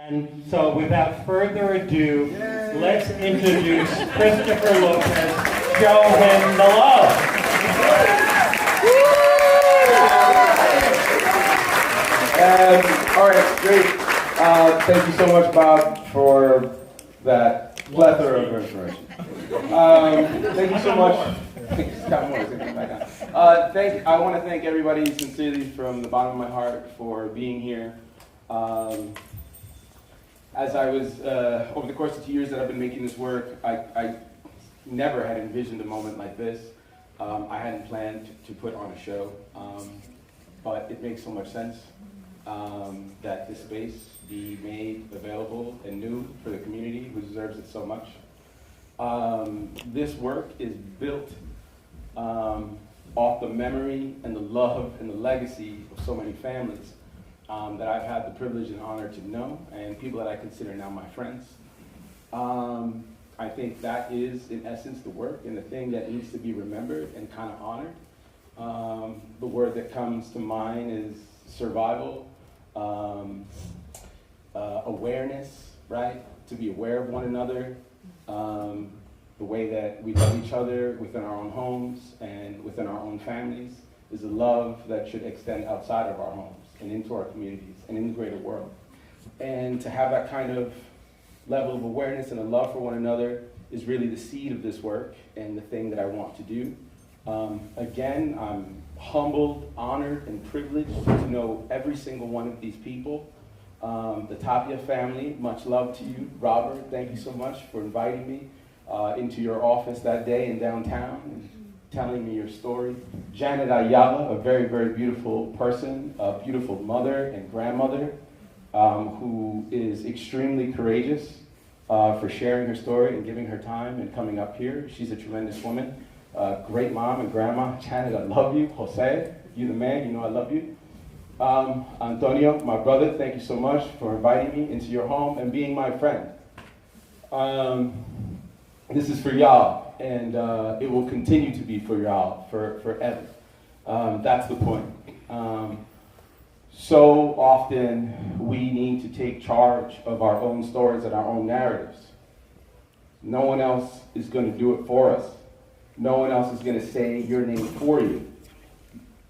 And so without further ado, let's introduce Christopher López. Show him the love. All right, great. Thank you so much, Bob, for that plethora of information. Thank you so much. I want to thank everybody sincerely from the bottom of my heart for being here. As I was, over the course of 2 years that I've been making this work, I never had envisioned a moment like this. I hadn't planned to put on a show, but it makes so much sense that this space be made available and new for the community who deserves it so much. This work is built off the memory and the love and the legacy of so many families that I've had the privilege and honor to know, and people that I consider now my friends. I think that is, in essence, the work and the thing that needs to be remembered and kind of honored. The word that comes to mind is survival, awareness, right? To be aware of one another, the way that we love each other within our own homes and within our own families is a love that should extend outside of our homes and into our communities and in the greater world. And to have that kind of level of awareness and a love for one another is really the seed of this work and the thing that I want to do. Again, I'm humbled, honored, and privileged to know every single one of these people. The Tapia family, much love to you. Robert, thank you so much for inviting me into your office that day in downtown and telling me your story. Janet Ayala, a very, very beautiful person, a beautiful mother and grandmother who is extremely courageous for sharing her story and giving her time and coming up here. She's a tremendous woman. Great mom and grandma. Janet, I love you. Jose, you the man, you know I love you. Antonio, my brother, thank you so much for inviting me into your home and being my friend. This is for y'all, and it will continue to be for y'all forever. That's the point. So often we need to take charge of our own stories and our own narratives. No one else is going to do it for us. No one else is going to say your name for you.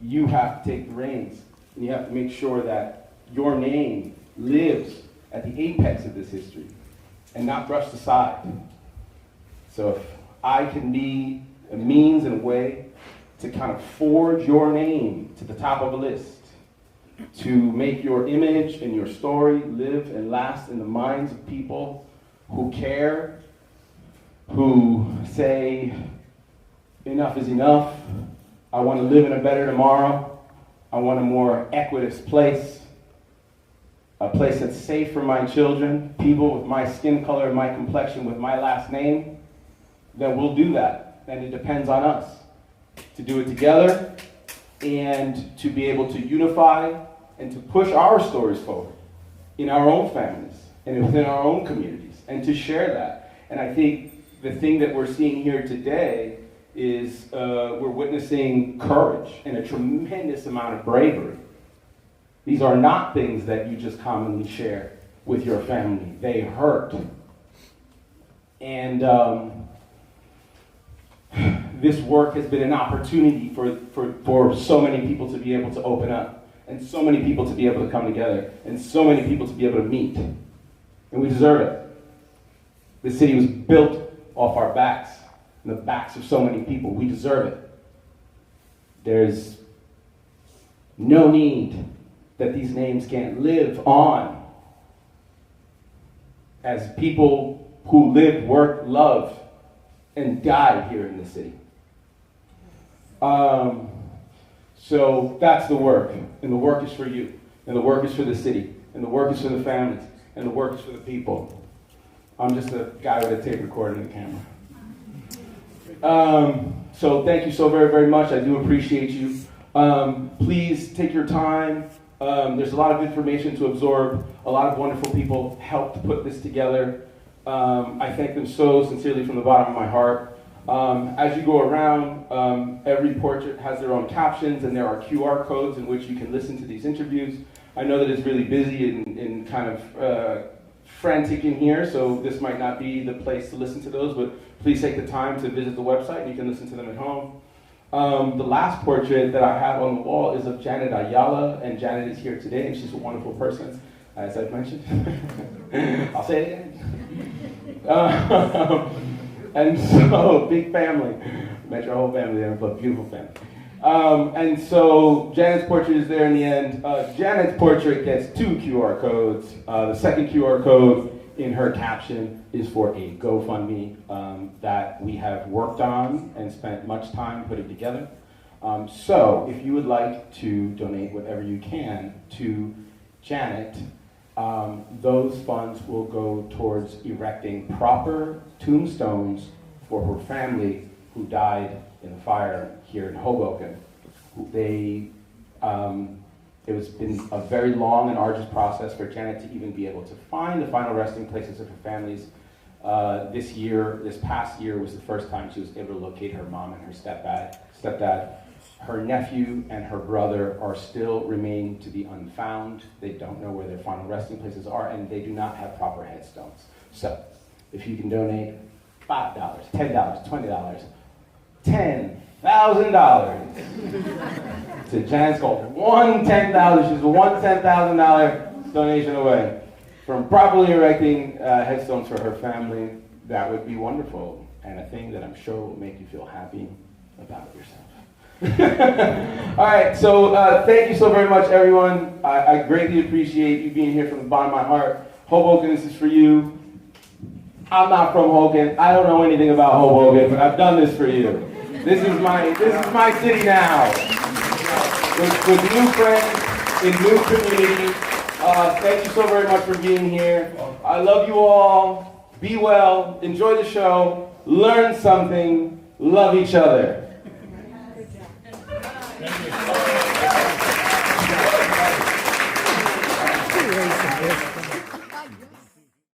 You have to take the reins, and you have to make sure that your name lives at the apex of this history and not brushed aside. So if I can be a means and a way to kind of forge your name to the top of a list, to make your image and your story live and last in the minds of people who care, who say, enough is enough, I want to live in a better tomorrow, I want a more equitous place, a place that's safe for my children, people with my skin color and my complexion with my last name, then we'll do that. And it depends on us to do it together and to be able to unify and to push our stories forward in our own families and within our own communities and to share that. And I think the thing that we're seeing here today is we're witnessing courage and a tremendous amount of bravery. These are not things that you just commonly share with your family. They hurt. And this work has been an opportunity for so many people to be able to open up, and so many people to be able to come together, and so many people to be able to meet. And we deserve it. This city was built off our backs, and the backs of so many people. We deserve it. There's no need that these names can't live on as people who lived, worked, loved, and died here in the city. So that's the work, and the work is for you, and the work is for the city, and the work is for the families, and the work is for the people. I'm just a guy with a tape recorder and a camera. So thank you so very, very much. I do appreciate you. Please take your time. There's a lot of information to absorb. A lot of wonderful people helped put this together. I thank them so sincerely from the bottom of my heart. As you go around, every portrait has their own captions, and there are QR codes in which you can listen to these interviews. I know that it's really busy and kind of frantic in here, so this might not be the place to listen to those, but please take the time to visit the website and you can listen to them at home. The last portrait that I have on the wall is of Janet Ayala, and Janet is here today, and she's a wonderful person, as I've mentioned. I'll say it again. And so, big family. Met your whole family there, but beautiful family. And so, Janet's portrait is there in the end. Janet's portrait gets 2 QR codes. The second QR code in her caption is for a GoFundMe that we have worked on and spent much time putting together. So if you would like to donate whatever you can to Janet, those funds will go towards erecting proper tombstones for her family who died in the fire here in Hoboken. It's been a very long and arduous process for Janet to even be able to find the final resting places of her families. This past year was the first time she was able to locate her mom and her stepdad. Her nephew and her brother are still remain to be unfound. They don't know where their final resting places are, and they do not have proper headstones. So, if you can donate $5, $10, $20, $10,000 to Janet's goal. One $10,000. She's one $10,000 donation away from properly erecting headstones for her family. That would be wonderful, and a thing that I'm sure will make you feel happy about yourself. All right, so thank you so very much, everyone. I greatly appreciate you being here from the bottom of my heart. Hoboken, this is for you. I'm not from Hoboken. I don't know anything about Hoboken, but I've done this for you. This is my city now. With new friends in new community. Thank you so very much for being here. I love you all. Be well. Enjoy the show. Learn something. Love each other. Thank you.